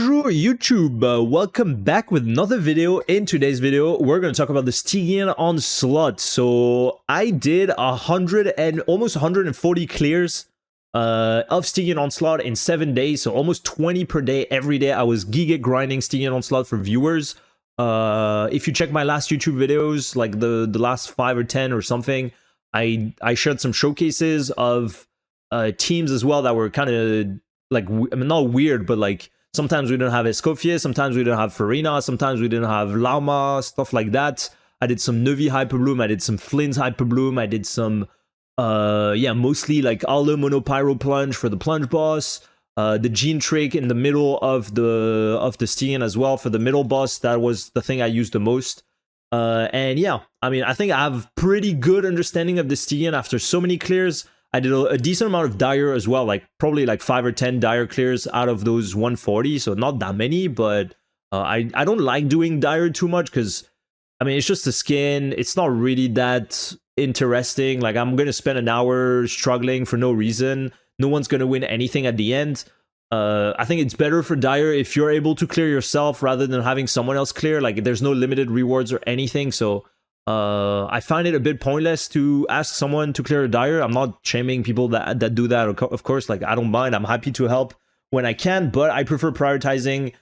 Bonjour YouTube, welcome back with another video. In today's video, we're going to talk about the Stygian onslaught. So I did almost 140 clears of Stygian onslaught in 7 days. So almost 20 per day, every day. I was giga grinding Stygian onslaught for viewers. If you check my last YouTube videos, like the last 5 or 10 or something, I shared some showcases of teams as well that were kind of like, I mean, not weird, but like sometimes we don't have Escoffier, sometimes we don't have Farina, sometimes we didn't have Lauma, stuff like that. I did some Neuvi Hyperbloom, I did some Flynn's Hyperbloom, I did some, mostly like Arle Monopyro Plunge for the Plunge boss, the Gene Trick in the middle of the Stygian as well for the middle boss. That was the thing I used the most. And yeah, I mean, I think I have pretty good understanding of the Stygian after so many clears. I did a decent amount of dire as well, like probably like 5 or 10 dire clears out of those 140, so not that many, but I don't like doing dire too much because, I mean, it's just a skin. It's not really that interesting. Like, I'm going to spend an hour struggling for no reason. No one's going to win anything at the end. I think it's better for dire if you're able to clear yourself rather than having someone else clear. Like, there's no limited rewards or anything, so I find it a bit pointless to ask someone to clear a dire. I'm not shaming people that do that, of course. Like, I don't mind. I'm happy to help when I can, but I prefer prioritizing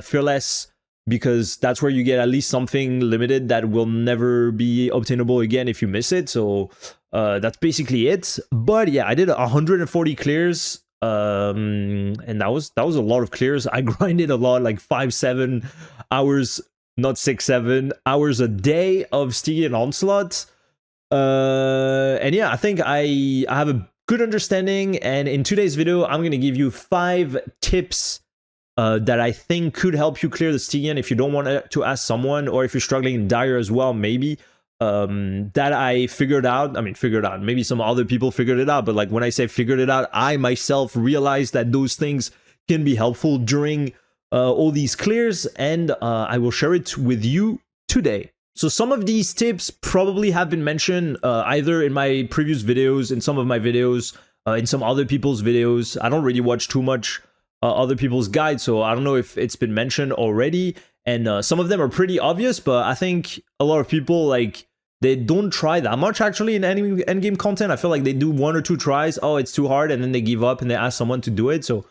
Fearless because that's where you get at least something limited that will never be obtainable again if you miss it. So that's basically it. But yeah, I did 140 clears, and that was a lot of clears. I grinded a lot, like 5-7 hours. Not 6-7 hours a day of Stygian onslaught. And yeah, I think I have a good understanding. And in today's video, I'm going to give you 5 tips that I think could help you clear the Stygian if you don't want to ask someone, or if you're struggling in dire as well, maybe. That I figured out. I mean, figured out. Maybe some other people figured it out. But like when I say figured it out, I myself realized that those things can be helpful during all these clears, and I will share it with you today. So some of these tips probably have been mentioned either in my previous videos, in some of my videos, in some other people's videos. I don't really watch too much other people's guides, so I don't know if it's been mentioned already. And some of them are pretty obvious, but I think a lot of people, like, they don't try that much actually in any endgame content. I feel like they do 1 or 2 tries. Oh, it's too hard, and then they give up and they ask someone to do it. So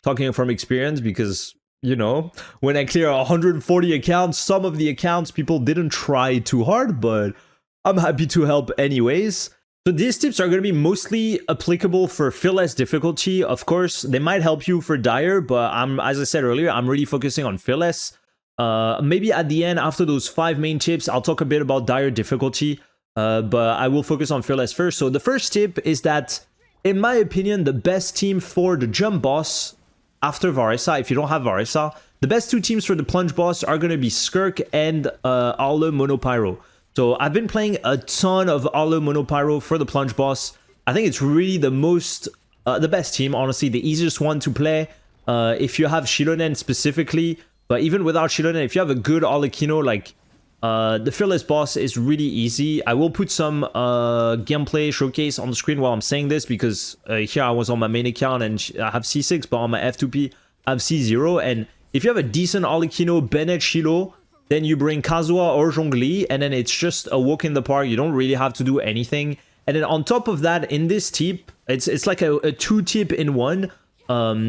talking from experience, because, you know, when I clear 140 accounts, some of the accounts people didn't try too hard, but I'm happy to help anyways. So these tips are going to be mostly applicable for fearless difficulty. Of course, they might help you for dire, but as I said earlier, I'm really focusing on fearless. Maybe at the end, after those 5 main tips, I'll talk a bit about dire difficulty, but I will focus on fearless first. So the first tip is that, in my opinion, the best team for the jump boss after Varesa, if you don't have Varesa, the best 2 teams for the plunge boss are going to be Skirk and Arle Monopyro. So I've been playing a ton of Arle Monopyro for the plunge boss. I think it's really the best team, honestly, the easiest one to play if you have Shilonen specifically. But even without Shilonen, if you have a good Arlecchino, like, the fearless boss is really easy. I will put some gameplay showcase on the screen while I'm saying this, because here I was on my main account and I have C6, but on my F2P I have C0. And if you have a decent Arlecchino, Bennett, Shilo, then you bring Kazuha or Zhongli, and then it's just a walk in the park. You don't really have to do anything. And then on top of that, in this tip, it's like a 2 tip in 1.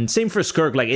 Same for Skirk. Like,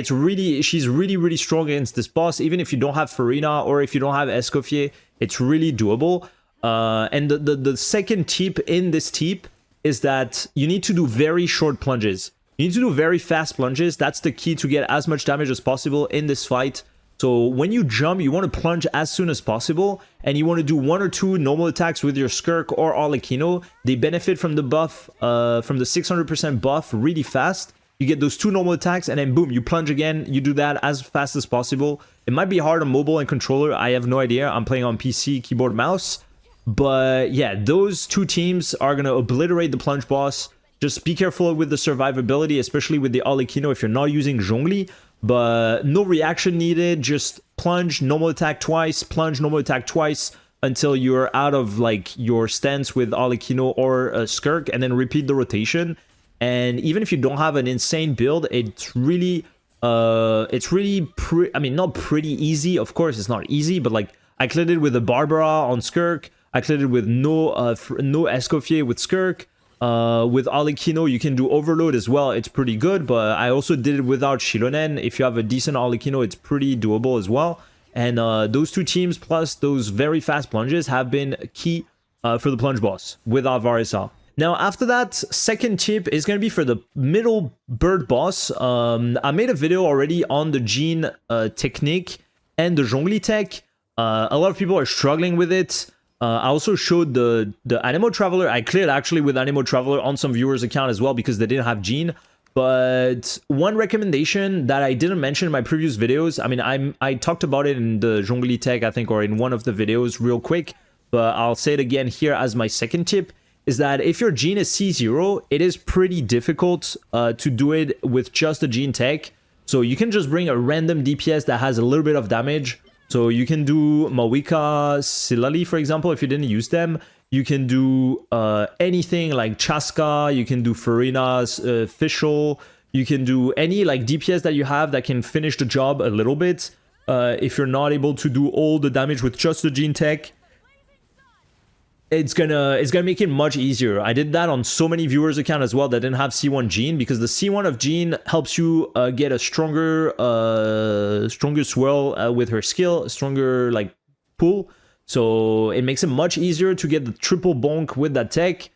she's really strong against this boss. Even if you don't have Farina or if you don't have Escoffier, it's really doable. And the second tip in this tip is that you need to do very short plunges. You need to do very fast plunges. That's the key to get as much damage as possible in this fight. So when you jump, you want to plunge as soon as possible, and you want to do 1 or 2 normal attacks with your Skirk or Arlecchino. They benefit from the buff, from the 600% buff really fast. You get those 2 normal attacks, and then boom, you plunge again. You do that as fast as possible. It might be hard on mobile and controller. I have no idea. I'm playing on PC, keyboard, mouse. But yeah, those 2 teams are going to obliterate the plunge boss. Just be careful with the survivability, especially with the Arlecchino if you're not using Zhongli. But no reaction needed. Just plunge, normal attack twice, plunge, normal attack twice, until you're out of, like, your stance with Arlecchino or Skirk, and then repeat the rotation. And even if you don't have an insane build, it's really It's really I mean, not pretty easy. Of course, it's not easy, but like I cleared it with the Barbara on Skirk. I cleared it with no Escoffier with Skirk. With Arlecchino, you can do Overload as well. It's pretty good, but I also did it without Shilonen. If you have a decent Arlecchino, it's pretty doable as well. And those two teams plus those very fast plunges have been key for the plunge boss without Varisa. Now, after that, second tip is going to be for the middle bird boss. I made a video already on the Gene technique and the Zhongli tech. A lot of people are struggling with it. I also showed the Anemo Traveler. I cleared actually with Anemo Traveler on some viewers' account as well because they didn't have Gene. But one recommendation that I didn't mention in my previous videos, I mean, I talked about it in the Zhongli tech, I think, or in one of the videos real quick, but I'll say it again here as my second tip, is that if your Gene is C0, it is pretty difficult to do it with just the Gene tech. So you can just bring a random DPS that has a little bit of damage. So you can do Mavuika Silali, for example, if you didn't use them. You can do anything like Chaska, you can do Farina's Fischl, you can do any like DPS that you have that can finish the job a little bit. If you're not able to do all the damage with just the Gene tech, it's gonna make it much easier. I did that on so many viewers' account as well that didn't have C1 Gene, because the C1 of Gene helps you get a stronger swirl with her skill, stronger like pull. So it makes it much easier to get the triple bonk with that tech.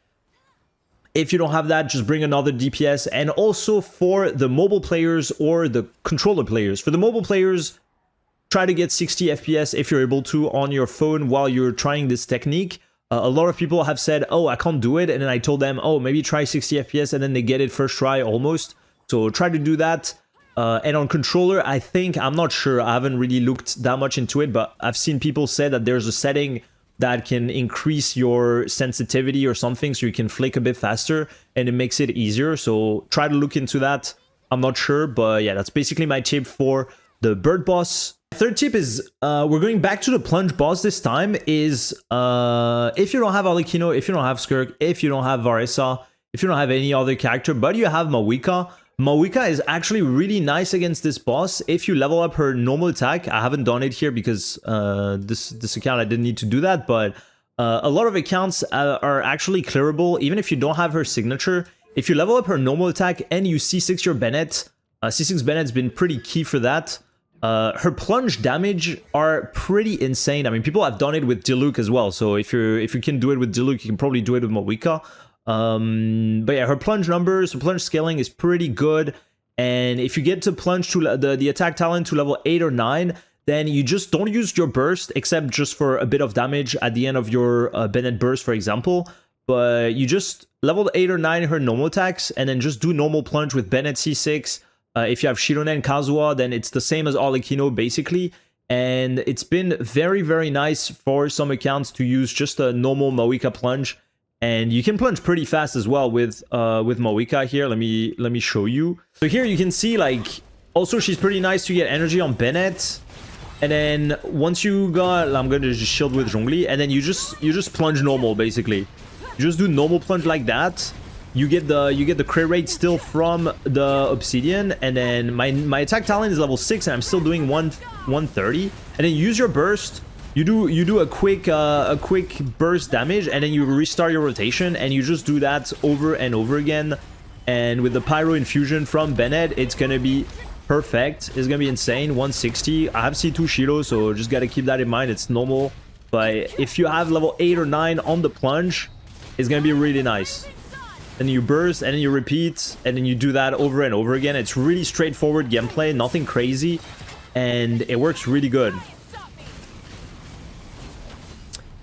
If you don't have that, just bring another DPS. And also for the mobile players or the controller players. For the mobile players, try to get 60 FPS if you're able to on your phone while you're trying this technique. A lot of people have said, oh, I can't do it. And then I told them, oh, maybe try 60 FPS, and then they get it first try almost. So try to do that. And on controller, I think, I'm not sure, I haven't really looked that much into it, but I've seen people say that there's a setting that can increase your sensitivity or something so you can flick a bit faster and it makes it easier. So try to look into that. I'm not sure, but yeah, that's basically my tip for the bird boss. Third tip is, we're going back to the plunge boss this time, is if you don't have Arlecchino, if you don't have Skirk, if you don't have Varesa, if you don't have any other character, but you have Mavuika, Mavuika is actually really nice against this boss if you level up her normal attack. I haven't done it here because this account I didn't need to do that, but a lot of accounts are actually clearable even if you don't have her signature. If you level up her normal attack and you C6 your Bennett, C6 Bennett's been pretty key for that. Her plunge damage are pretty insane. I mean, people have done it with Diluc as well, so if you can do it with Diluc, you can probably do it with Mavuika. But yeah, her plunge numbers, her plunge scaling is pretty good. And if you get to plunge to the attack talent to level 8 or 9, then you just don't use your burst except just for a bit of damage at the end of your Bennett burst, for example. But you just level 8 or 9 her normal attacks and then just do normal plunge with Bennett C6. If you have Shirone and Kazuha, then it's the same as Arlecchino basically. And it's been very, very nice for some accounts to use just a normal Mavuika plunge. And you can plunge pretty fast as well with Mavuika here. Let me show you. So here you can see, like, also she's pretty nice to get energy on Bennett. And then once you got, I'm gonna just shield with Zhongli, and then you just plunge normal basically. You just do normal plunge like that. You get the crit rate still from the Obsidian, and then my attack talent is level 6 and I'm still doing 130. And then you use your burst. You do a quick burst damage, and then you restart your rotation, and you just do that over and over again. And with the Pyro Infusion from Bennett, it's gonna be perfect. It's gonna be insane. 160. I have C2 Shiro, so just gotta keep that in mind. It's normal, but if you have level 8 or 9 on the plunge, it's gonna be really nice. And you burst, and then you repeat, and then you do that over and over again. It's really straightforward gameplay, nothing crazy, and it works really good.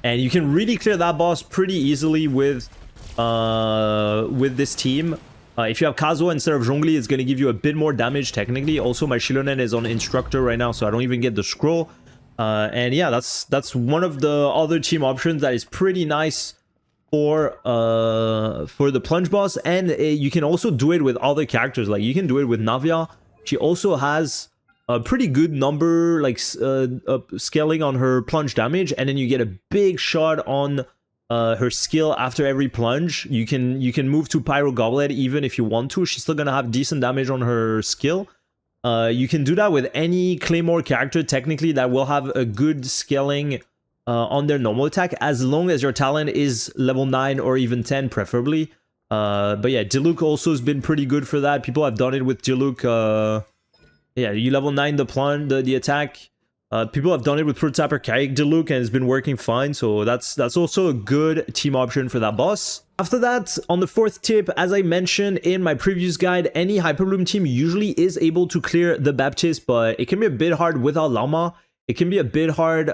And you can really clear that boss pretty easily with this team. If you have Kazuha instead of Zhongli, it's going to give you a bit more damage technically. Also, my Shilonen is on Instructor right now, so I don't even get the scroll. And yeah, that's one of the other team options that is pretty nice for the plunge boss. And you can also do it with other characters. Like you can do it with Navia. She also has a pretty good number, like scaling on her plunge damage, and then you get a big shot on her skill after every plunge. You can move to Pyro Goblet even if you want to. She's still gonna have decent damage on her skill. You can do that with any Claymore character, technically, that will have a good scaling on their normal attack, as long as your talent is level 9 or even 10, preferably. But yeah, Diluc also has been pretty good for that. People have done it with Diluc. Yeah, you level 9 the plunge, the attack. People have done it with Prototyper Kaik Diluc, and it's been working fine, so that's also a good team option for that boss. After that, on the 4th tip, as I mentioned in my previous guide, any Hyperbloom team usually is able to clear the Baptist, but it can be a bit hard without Lauma. It can be a bit hard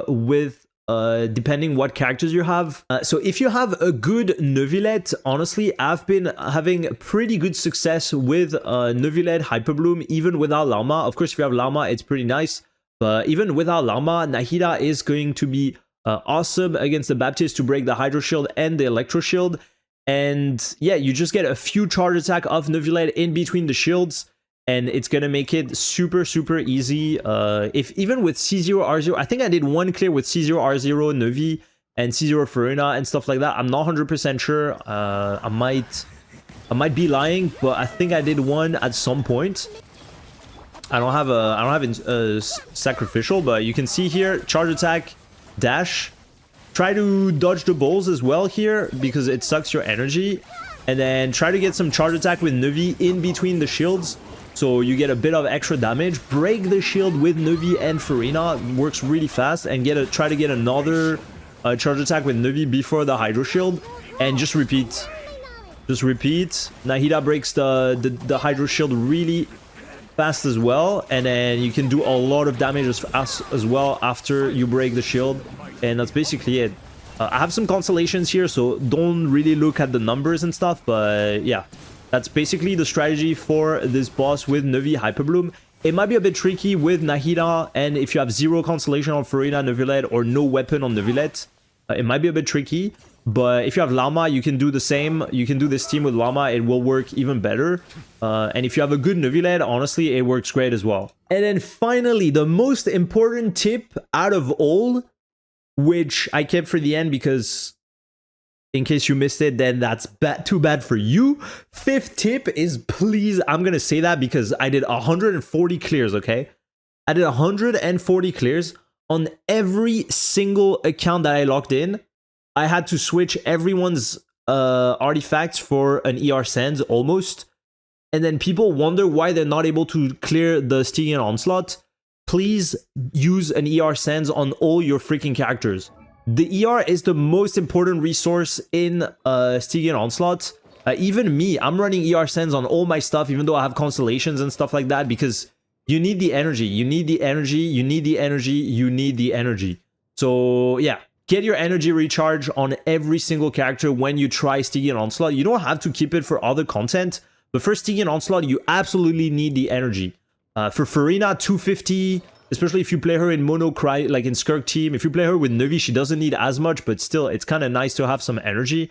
with depending what characters you have. So if you have a good Neuvi, honestly, I've been having pretty good success with Neuvi Hyperbloom, even without Lauma. Of course, if you have Lauma, it's pretty nice. But even without Lauma, Nahida is going to be awesome against the Baptist to break the Hydro Shield and the Electro Shield. And yeah, you just get a few charge attack of Neuvi in between the shields, and it's going to make it super, super easy. If even with C0R0, I think I did one clear with C0R0 Neuvi and C0 Farina and stuff like that. I'm not 100% sure. I might be lying, but I think I did one at some point. I don't have a sacrificial, but you can see here, charge attack, dash. Try to dodge the balls as well here, because it sucks your energy. And then try to get some charge attack with Neuvi in between the shields, so you get a bit of extra damage. Break the shield with Neuvi and Farina, works really fast. And try to get another charge attack with Neuvi before the Hydro Shield. And just repeat. Just repeat. Nahida breaks the Hydro Shield really fast as well, and then you can do a lot of damage as well after you break the shield, and that's basically it. I have some constellations here, so don't really look at the numbers and stuff, but yeah, that's basically the strategy for this boss with Neuvi Hyperbloom. It might be a bit tricky with Nahida, and if you have 0 constellation on Farina Neuvi or no weapon on Neuvi, it might be a bit tricky. But if you have Lauma, you can do the same. You can do this team with Lauma. It will work even better. And if you have a good Neuvi, honestly, it works great as well. And then finally, the most important tip out of all, which I kept for the end because in case you missed it, then that's too bad for you. 5th tip is, please, I'm going to say that because I did 140 clears, okay? I did 140 clears on every single account that I logged in. I had to switch everyone's artifacts for an ER Sands almost. And then people wonder why they're not able to clear the Stygian Onslaught. Please use an ER Sands on all your freaking characters. The ER is the most important resource in Stygian Onslaught. Even me, I'm running ER Sands on all my stuff, even though I have constellations and stuff like that, because you need the energy. You need the energy. You need the energy. You need the energy. So yeah. Get your energy recharge on every single character when you try Stygian Onslaught. You don't have to keep it for other content, but for Stygian Onslaught, you absolutely need the energy. For Farina, 250, especially if you play her in mono, like in Skirk team. If you play her with Neuvi, she doesn't need as much, but still, it's kind of nice to have some energy.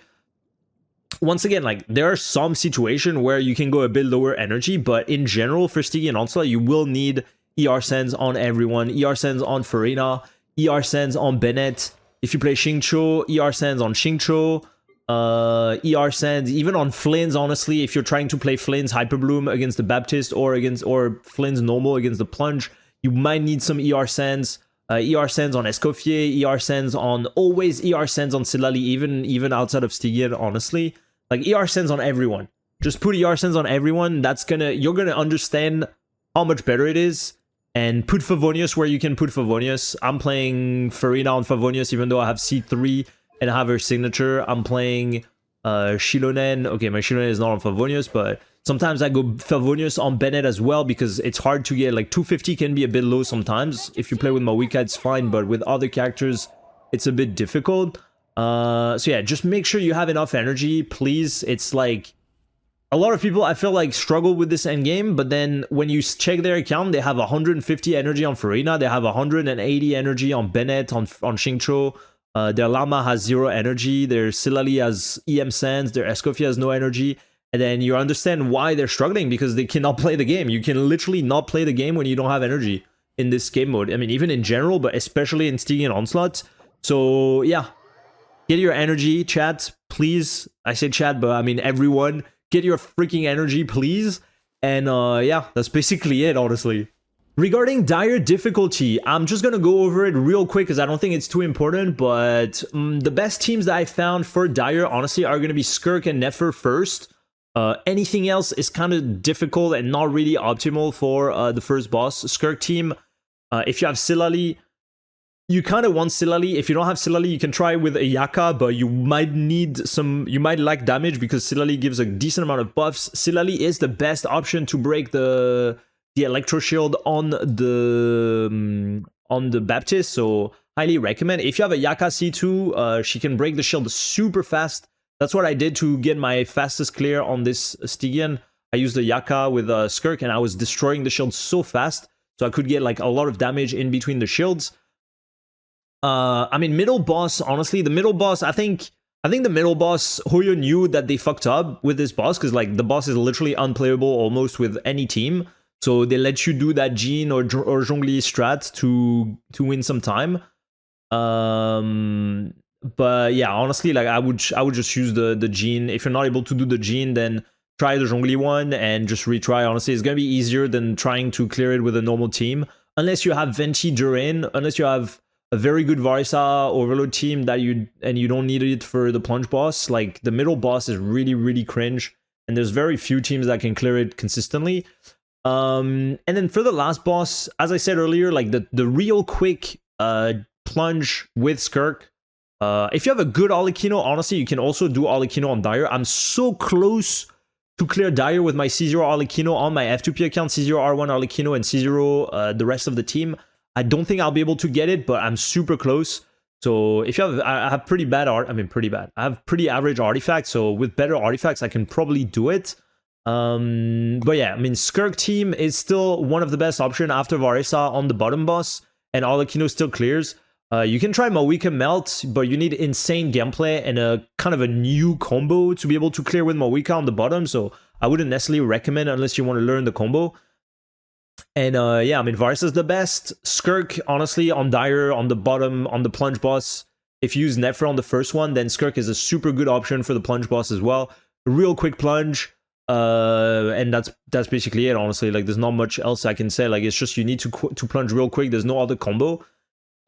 Once again, like, there are some situations where you can go a bit lower energy, but in general, for Stygian Onslaught, you will need ER Sands on everyone. ER Sands on Farina, ER Sands on Bennett. If you play Xingqiu, ER Sands on Xingqiu, ER Sands, even on Flynn's, honestly, if you're trying to play Flynn's Hyperbloom against the Baptist or Flynn's normal against the Plunge, you might need some ER Sands. ER Sands on Escoffier, ER Sands on, always ER Sands on Silali, even outside of Stygian, honestly. Like, ER Sands on everyone. Just put ER Sands on everyone, you're gonna understand how much better it is. And put Favonius where you can put Favonius. I'm playing Farina on Favonius, even though I have C3 and I have her signature. I'm playing Shilonen. Okay, my Shilonen is not on Favonius, but sometimes I go Favonius on Bennett as well, because it's hard to get, like, 250 can be a bit low sometimes. If you play with Mavuika, it's fine, but with other characters, it's a bit difficult. So yeah, just make sure you have enough energy, please. It's like, a lot of people, I feel like, struggle with this endgame, but then when you check their account, they have 150 energy on Farina, they have 180 energy on Bennett, on Xingqiu, their Lauma has 0 energy, their Silali has EM Sands, their Escoffier has no energy, and then you understand why they're struggling, because they cannot play the game. You can literally not play the game when you don't have energy in this game mode. I mean, even in general, but especially in Stygian Onslaught. So yeah, get your energy, chat, please. I say chat, but I mean everyone. Get your freaking energy, please. And yeah, that's basically it, honestly. Regarding dire difficulty, I'm just gonna go over it real quick because I don't think it's too important, but the best teams that I found for dire, honestly, are gonna be Skirk and Nefer first. Anything else is kind of difficult and not really optimal for the first boss. Skirk team, if you have Silali, you kind of want Silali. If you don't have Silali, you can try with a Yaka, but you might lack damage because Silali gives a decent amount of buffs. Silali is the best option to break the electro shield on the Baptist, so highly recommend. If you have a Yaka C2, she can break the shield super fast. That's what I did to get my fastest clear on this Stygian. I used the Yaka with Skirk, and I was destroying the shield so fast, so I could get like a lot of damage in between the shields. I mean, middle boss, honestly, the middle boss, I think the middle boss, Hoyo knew that they fucked up with this boss, because like the boss is literally unplayable almost with any team. So they let you do that Jean or Zhongli strat to win some time. But yeah, honestly, like I would just use the Jean. If you're not able to do the Jean, then try the Zhongli one and just retry. Honestly, it's gonna be easier than trying to clear it with a normal team. Unless you have Venti Durin, unless you have a very good Varisa Overload team that you don't need it for the plunge boss. Like the middle boss is really cringe, and there's very few teams that can clear it consistently. And then for the last boss, as I said earlier, like the real quick plunge with Skirk. If you have a good Alikino, honestly, you can also do Alikino on Dire. I'm so close to clear Dire with my C0 Alikino on my F2P account, C0 R1 Alikino, and C0 the rest of the team. I don't think I'll be able to get it, but I'm super close. So if you have, I have pretty bad art. I mean, pretty bad. I have pretty average artifacts. So with better artifacts, I can probably do it. But yeah, I mean, Skirk team is still one of the best options after Varisa on the bottom boss, and Alikino still clears. You can try Mavuika Melt, but you need insane gameplay and a kind of a new combo to be able to clear with Mavuika on the bottom. So I wouldn't necessarily recommend unless you want to learn the combo. And yeah, I mean, Varisa's the best. Skirk, honestly, on Dire, on the bottom, on the plunge boss. If you use Nefer on the first one, then Skirk is a super good option for the plunge boss as well. Real quick plunge. And that's basically it, honestly. Like, there's not much else I can say. Like, it's just you need to plunge real quick. There's no other combo.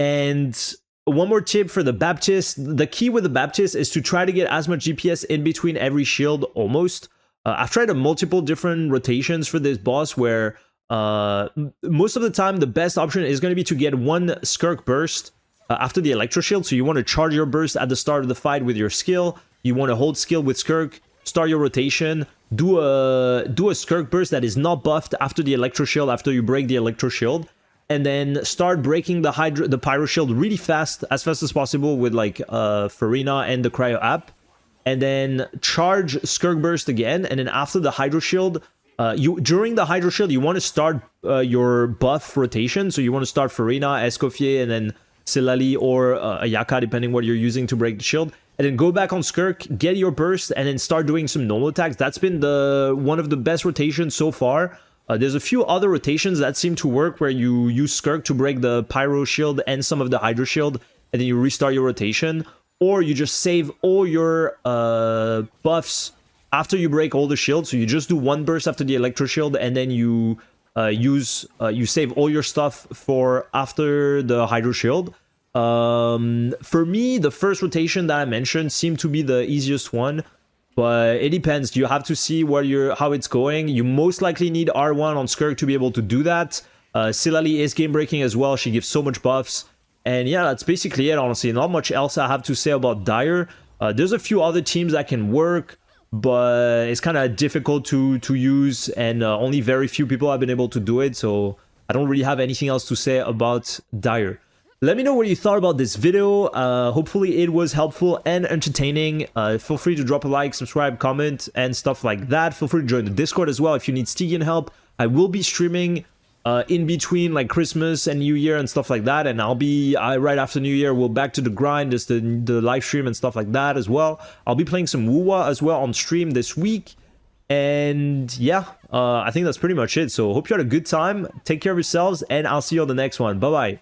And one more tip for the Baptist. The key with the Baptist is to try to get as much GPS in between every shield, almost. I've tried multiple different rotations for this boss where most of the time the best option is going to be to get one Skirk burst after the Electro Shield. So you want to charge your burst at the start of the fight with your skill. You want to hold skill with Skirk, start your rotation, do a Skirk burst that is not buffed after the Electro Shield, after you break the Electro Shield, and then start breaking the Pyro Shield really fast, as fast as possible with like Farina and the Cryo app, and then charge Skirk burst again, and then after the Hydro Shield, during the Hydro Shield, you want to start your buff rotation. So you want to start Farina, Escoffier, and then Silali or Ayaka, depending what you're using to break the shield. And then go back on Skirk, get your burst, and then start doing some normal attacks. That's been one of the best rotations so far. There's a few other rotations that seem to work where you use Skirk to break the Pyro Shield and some of the Hydro Shield, and then you restart your rotation. Or you just save all your buffs after you break all the shields. So you just do one burst after the Electro Shield, and then you save all your stuff for after the Hydro Shield. For me, the first rotation that I mentioned seemed to be the easiest one, but it depends. You have to see how it's going. You most likely need R1 on Skirk to be able to do that. Silali is game breaking as well. She gives so much buffs. And yeah, that's basically it, honestly. Not much else I have to say about Dire. There's a few other teams that can work, but it's kind of difficult to use, and only very few people have been able to do it, so I don't really have anything else to say about Dire. Let me know what you thought about this video. Hopefully it was helpful and entertaining. Feel free to drop a like, subscribe, comment, and stuff like that. Feel free to join the Discord as well if you need Stygian help. I will be streaming in between like Christmas and New Year and stuff like that, and I'll be right after New Year we'll back to the grind, just the live stream and stuff like that as well. I'll be playing some Wuwa as well on stream this week, and yeah, I think that's pretty much it. So hope you had a good time, take care of yourselves, and I'll see you on the next one. Bye bye.